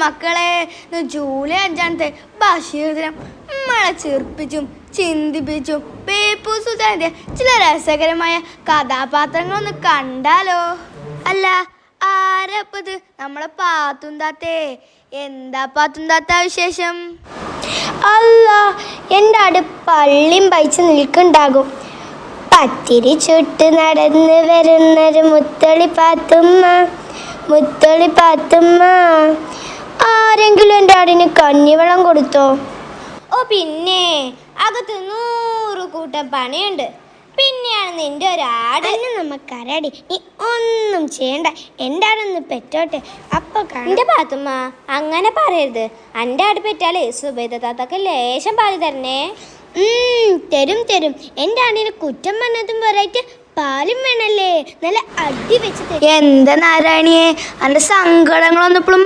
മക്കളെ, ജൂലൈ 5 ബഷീർ ദിനം. നമ്മളെ ചിർപ്പിച്ചും ചിന്തിപ്പിച്ചും ബേപ്പു സുൽത്താന്റെ ചില രസകരമായ കഥാപാത്രങ്ങളൊന്ന് കണ്ടാലോ? അല്ല, ആരപ്പത്? നമ്മളെ പാത്തുന്താത്തേ. എന്താ പാത്തുന്താത്ത വിശേഷം? അല്ല, എൻ്റെ അടു പള്ളിയും പയിച്ച് നിൽക്കുന്നുണ്ടാകും. പത്തിരി ചുട്ട് നടന്ന് വരുന്നൊരു മുത്തളി പാത്തുമ്മ, മുത്തളി പാത്തുമ്മ. ആരെങ്കിലും എൻ്റെ ആടിന് കഞ്ഞിവെള്ളം കൊടുത്തോ? ഓ പിന്നെ, അകത്ത് 100 കൂട്ടം പണിയുണ്ട്. പിന്നെയാണ് നിന്റെ ഒരാട്. നമുക്കരടി, നീ ഒന്നും ചെയ്യണ്ട. എൻ്റെ ആടൊന്ന് പെറ്റോട്ടെ, അപ്പൊ എന്റെ പാത്തുമ്മ അങ്ങനെ പറയരുത്. എൻ്റെ ആട് പെറ്റാലേ സുബൈദ താത്തക്ക് ലേശം പാല് തരണേ. തരും തരും. എൻ്റെ ആടിന് കുറ്റം പറഞ്ഞതും പറയായിട്ട് പാലും വേണല്ലേ. നല്ല അടി വെച്ച് തരും. എന്താ നാരായണിയെ, അന്റെ സങ്കടങ്ങളൊന്നും ഇപ്പോഴും